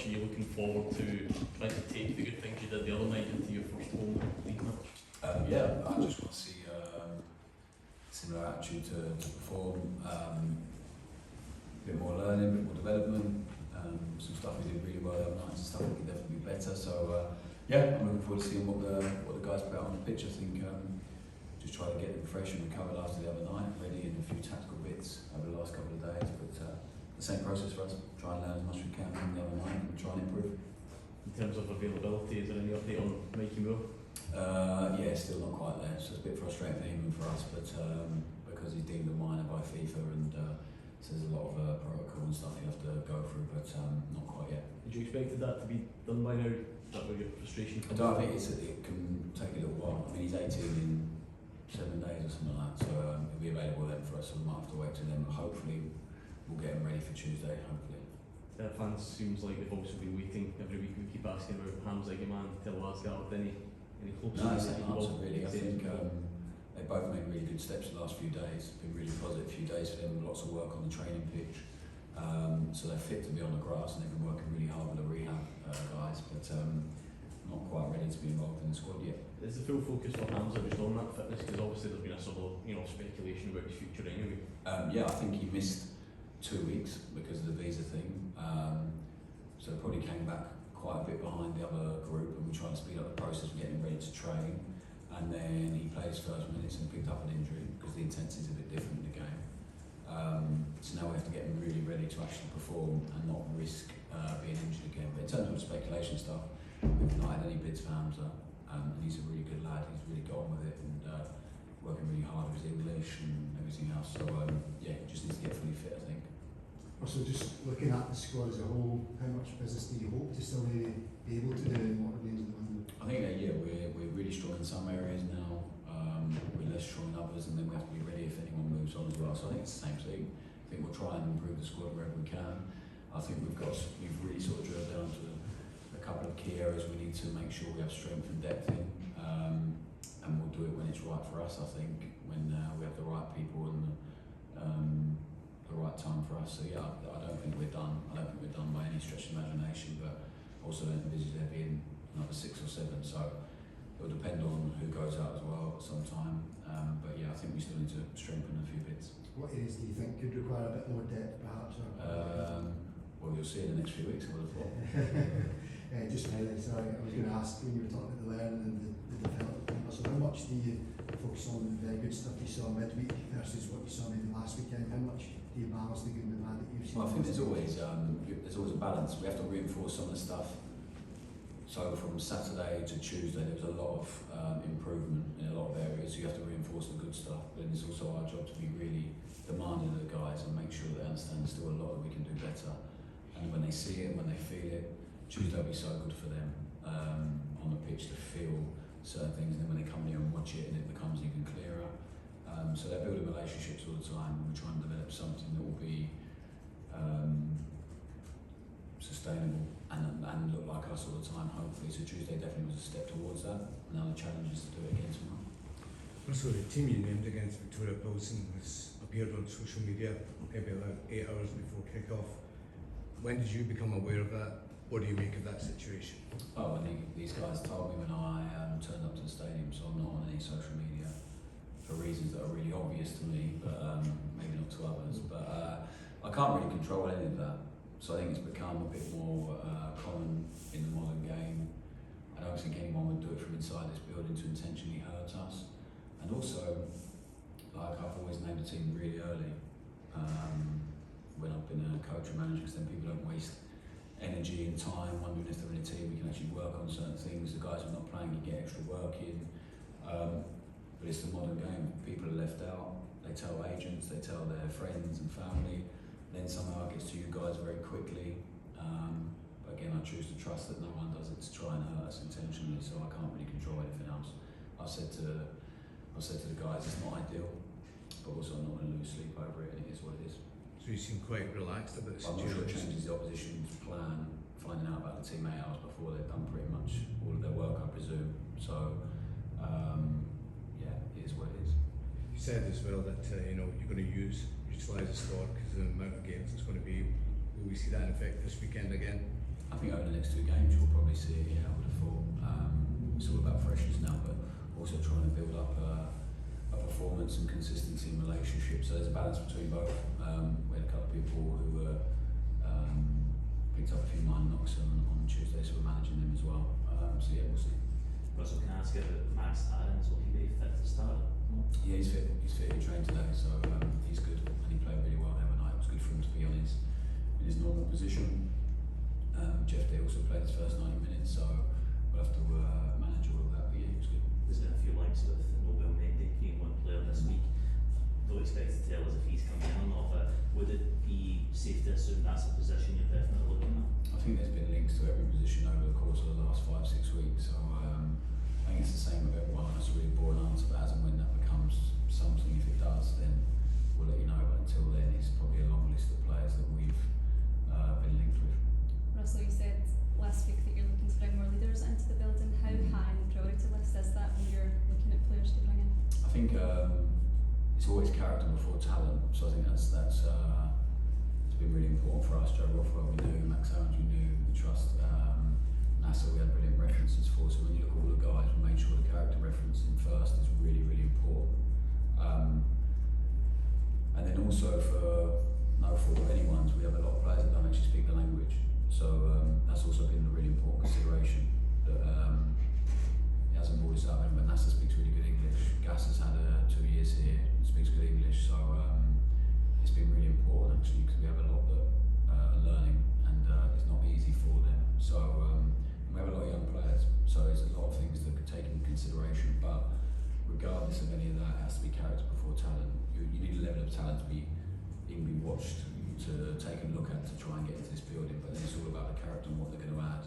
much are you looking forward to trying to take the good things you did the other night into your first home league match? Yeah, I just want to see similar attitude to perform, a bit more learning, a bit more development, some stuff we did really well the other night, some stuff we could definitely be better. So yeah, I'm looking forward to seeing what the guys put out on the pitch. I think just try to get them fresh and recovered after the other night, ready in a few tactical bits over the last couple of days. But the same process for us, try and learn as much as we can from the other night and try and improve. In terms of availability, is there any update on Mikey Moore? Yeah, still not quite there, so it's a bit frustrating for him and for us, but because he's deemed a minor by FIFA and so there's a lot of protocol and stuff you have to go through, but not quite yet. Did you expect that to be done by now? Is that where your frustration comes I think it can take a little while. I mean, he's 18 in 7 days or something like that, so it'll be available then for us, so we might have to wait till then, but hopefully we'll get him ready for Tuesday, hopefully. Fans seems like they've also been waiting every week. We keep asking about Hamza Yaman, Telwazgard, any close? No, same answer really. I think they both made really good steps the last few days. Been really positive few days for them. Lots of work on the training pitch. So they're fit to be on the grass, and they've been working really hard with the rehab guys, but not quite ready to be involved in the squad yet. Is the full focus for Hamza just on that fitness? Because obviously there's been a sort of speculation about his future anyway. Yeah, I think he missed 2 weeks because of the visa thing. So probably came back quite a bit behind the other group, and we tried to speed up the process of getting him ready to train. And then he played his first minutes and picked up an injury because the intensity is a bit different in the game. So now we have to get him really ready to actually perform and not risk being injured again. But in terms of the speculation stuff, we've not had any bids for Hamza, and he's a really good lad. He's really got on with it and working really hard with his English and everything else. So yeah, he just needs to get fully fit, I think. Also, just looking at the squad as a whole, how much business do you hope to still be able to do in what remains of the window? I think we're really strong in some areas now. We're less strong in others, and then we have to be ready if anyone moves on as well. So I think it's the same thing. I think we'll try and improve the squad wherever we can. I think we've really sort of drilled down to a couple of key areas we need to make sure we have strength and depth in, and we'll do it when it's right for us. I think when we have the right people and the right time for us. So yeah, I don't think we're done. I don't think we're done by any stretch of imagination, but also don't envisage there being another 6 or 7. So it'll depend on who goes out as well at some time. But yeah, I think we still need to strengthen a few bits. What areas do you think could require a bit more depth, perhaps? Well, you'll see in the next few weeks, I would have thought. Just finally, sorry, I was going to ask when you were talking about the learning and the development. So how much do you focus on the very good stuff you saw midweek versus what you saw maybe last weekend? How much do you balance the good and the bad that you've seen? Well, I think there's always a balance. We have to reinforce some of the stuff. So from Saturday to Tuesday, there was a lot of improvement in a lot of areas. So you have to reinforce the good stuff, but it's also our job to be really demanding of the guys and make sure they understand there's still a lot that we can do better. And when they see it, when they feel it, Tuesday will be so good for them on the pitch to feel certain things. And then when they come here and watch it, and it becomes even clearer. So they're building relationships all the time, and we're trying to develop something that will be sustainable and look like us all the time, hopefully. So Tuesday definitely was a step towards that. Now the challenge is to do it again tomorrow. So the team you named against Victoria Pilsen was appeared on social media maybe about 8 hours before kick-off. When did you become aware of that? What do you make of that situation? Oh, I think these guys told me when I turned up to the stadium, so I'm not on any social media for reasons that are really obvious to me, but maybe not to others. But I can't really control any of that. So I think it's become a bit more common in the modern game. I don't think anyone would do it from inside this building to intentionally hurt us. And also, like, I've always named the team really early when I've been a coach or manager, because then people don't waste energy and time wondering if they're in a team. We can actually work on certain things. The guys who are not playing, you get extra work in. But it's the modern game. People are left out. They tell agents, they tell their friends and family. Then somehow it gets to you guys very quickly. But again, I choose to trust that no one does it to try and hurt us intentionally, so I can't really control anything else. I've said to the guys, it's not ideal, but also I'm not going to lose sleep over it, and it is what it is. So you seem quite relaxed about the I'm not sure it situation. changes the opposition's plan, finding out about the team 8 hours before they've done pretty much all of their work, I presume. So, yeah, it is what it is. You said as well that you're going to utilise the squad because of the amount of games it's going to be. Will we see that in effect this weekend again? I think next 2 games, you'll probably see it here, I would have thought. It's all about freshness now, but also trying to build up a performance and consistency in relationships. So there's a balance between both. We had a couple of people who were picked up a few minor knocks on Tuesday, so we're managing them as well. So yeah, we'll see. Russell, can I ask you about Max Aarons? Will he be fit to start? Yeah, he's fit. He trained today, so he's good, and he played really well the other night. It was good for him to be on in his normal position. Jeff Day also played his first 90 minutes, so we'll have to manage all of that. But yeah, he was good. There's been a few links with Nobel Mendy being one player this week. Don't expect to tell us if he's coming in or not, but would it be safe to assume that's a position you're definitely looking at? I think there's been links to every position over the course of the last 5-6 weeks, so I think it's the same with everyone. That's a really boring answer, but as and when that becomes something, if it does, then we'll let you know. But until then, it's probably a long list of players that we've been linked with. Russell, you said last week that you're looking to bring more leaders into the building. How high on the priority list is that when you're looking at players to bring in? I think it's always character before talent, so I think that's it's been really important for us. Joe Rothwell we knew, Max Aarons we knew, we trust. NASA we had brilliant references for, so when you look at all the guys, we made sure the character referencing first is really, really important. And then also for no fault of anyone's, we have a lot of players that don't actually speak the language, so that's also been a really important consideration. That it hasn't brought us up, but NASA speaks really good English. Gas has had 2 years here, and speaks good English, so it's been really important actually, because we have a lot that are learning, and it's not easy for them. So we have a lot of young players, so there's a lot of things that could take into consideration, but regardless of any of that, it has to be character before talent. You need a level of talent to be watched, to take a look at, to try and get into this building, but then it's all about the character and what they're going to add.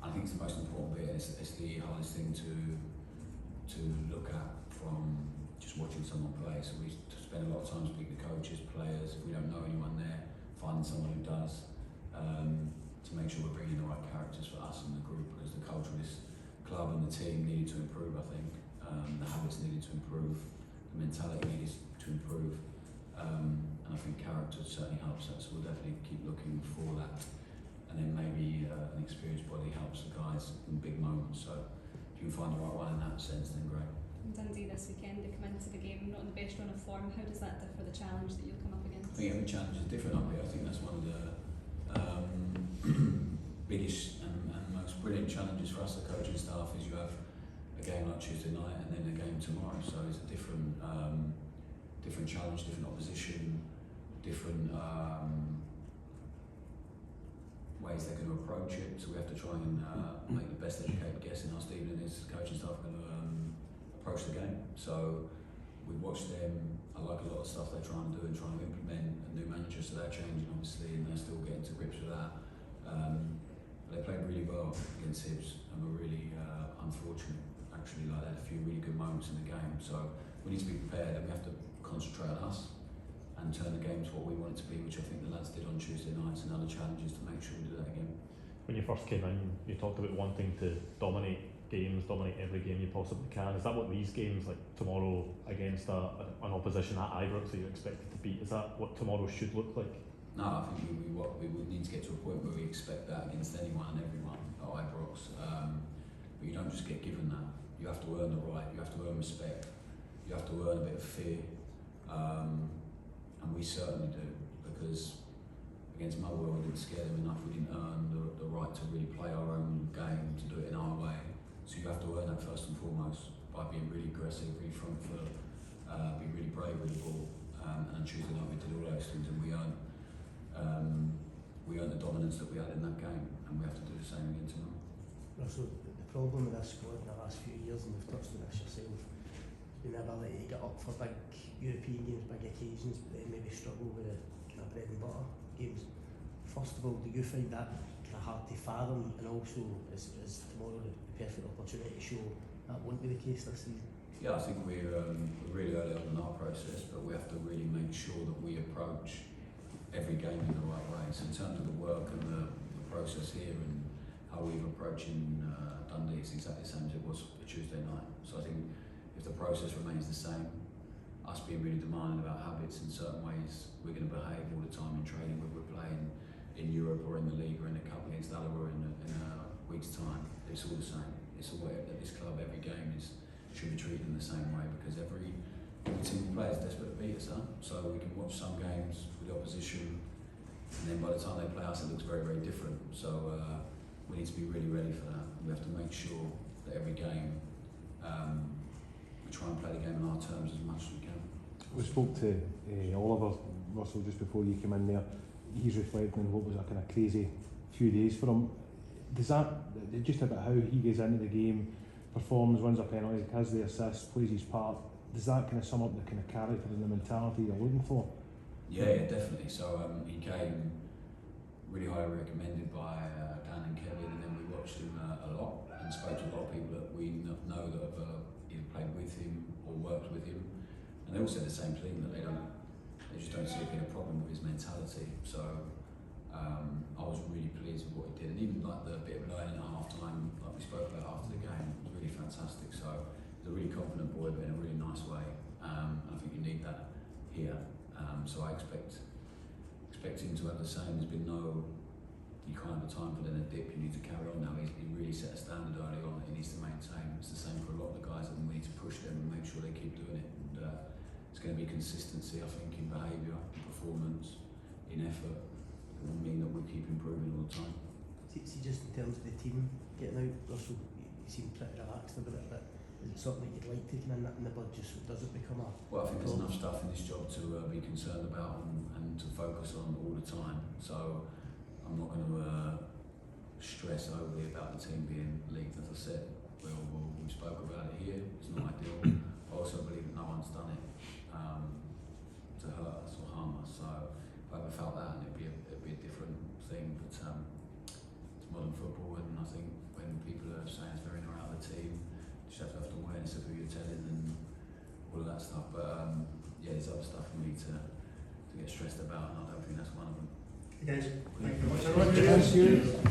I think it's the most important bit, it's the hardest thing to look at from just watching someone play. So we spend a lot of time speaking to coaches, players. If we don't know anyone there, finding someone who does, to make sure we're bringing the right characters for us and the group, because the culture of this club and the team needed to improve, I think. The habits needed to improve, the mentality needed to improve, and I think character certainly helps that, so we'll definitely keep looking for that. And then maybe an experienced body helps the guys in big moments, so if you can find the right one in that sense, then great. Dundee this weekend, they come into the game not in the best run of form. How does that differ the challenge that you'll come up against? I think every challenge is different up here. I think that's one of the biggest and most brilliant challenges for us, the coaching staff, is you have a game like Tuesday night and then a game tomorrow. So it's a different challenge, different opposition, different ways they're going to approach it. So we have to try and make the best educated guess in our Stephen and his coaching staff are going to approach the game. So we watch them. I like a lot of stuff they're trying to do and trying to implement. A new manager, so they're changing obviously, and they're still getting to grips with that. They played really well against Hibs and were really unfortunate actually. Like they had a few really good moments in the game. So we need to be prepared, and we have to concentrate on us and turn the game to what we want it to be, which I think the lads did on Tuesday nights, and other challenges to make sure we do that again. When you first came in, you talked about wanting to dominate games, dominate every game you possibly can. Is that what these games, like tomorrow against an opposition at Ibrox that you're expected to beat, is that what tomorrow should look like? No, I think we would need to get to a point where we expect that against anyone and everyone at Ibrox. But you don't just get given that. You have to earn the right, you have to earn respect, you have to earn a bit of fear. And we certainly do, because against Motherwell we didn't scare them enough, we didn't earn the right to really play our own game, to do it in our way. So you have to earn that first and foremost by being really aggressive, really front foot, be really brave with the ball. And Tuesday night we did all those things, and we earned the dominance that we had in that game, and we have to do the same again tonight. Russell, the problem with this squad in the last few years, and we've touched on this yourself, has been the ability to get up for big European games, big occasions, but then maybe struggle with the kind of bread and butter games. First of all, do you find that kind of hard to fathom, and also is tomorrow the perfect opportunity to show that won't be the case this season? Yeah, I think we're really early on in our process, but we have to really make sure that we approach every game in the right way. So in terms of the work and the process here and how we've approaching Dundee, it's exactly the same as it was for Tuesday night. So I think if the process remains the same, us being really demanding about habits in certain ways, we're going to behave all the time in training, whether we're playing in Europe or in the league or in the cup against other it's all the same. It's all at this club. Every game should be treated in the same way because every team we play is desperate to beat us. So we can watch some games with the opposition, and then by the time they play us, it looks very, very different. So we need to be really ready for that. We have to make sure that every game we try and play the game on our terms as much as we can. We spoke to Oliver Russell just before you came in there. He's reflecting on what was a kind of crazy few days for him. Does that, just about how he gets into the game, performs, wins a penalty, has the assist, plays his part, does that kind of sum up the kind of character and the mentality you're looking for? Yeah, definitely. So he came really highly recommended by Dan and Kevin, and then we watched him a lot and spoke to a lot of people that we know that have either played with him or worked with him, and they all said the same thing, that they just don't see it being a problem with his mentality. So I was really pleased with what he did, and even like the bit of learning at half time, like we spoke about after the game, was really fantastic. So he's a really confident boy, but in a really nice way, and I think you need that here. So I expect him to have the same. There's been no, you can't have a time for then a dip, you need to carry on now. He really set a standard early on that he needs to maintain. It's the same for a lot of the guys, and we need to push them and make sure they keep doing it. And it's going to be consistency, I think, in behaviour, in performance, in effort. It will mean that we keep improving all the time. See, just in terms of the team getting out, Russell, you seem pretty relaxed about it, but is it something that you'd like taking in the bud, just so it doesn't become a... Well, I think there's enough stuff in this job to be concerned about and to focus on all the time. So I'm not going to stress overly about the team being leaked. As I said, we spoke about it here. It's not ideal. I also believe that no one's done it to hurt us or harm us. So if I ever felt that, it'd be a different thing. But it's modern football, and I think when people are saying it's very not out of the team, you just have to have awareness of who you're telling and all of that stuff. But yeah, there's other stuff for me to get stressed about, and I don't think that's one of them. Guys, thank you very much. Thank you.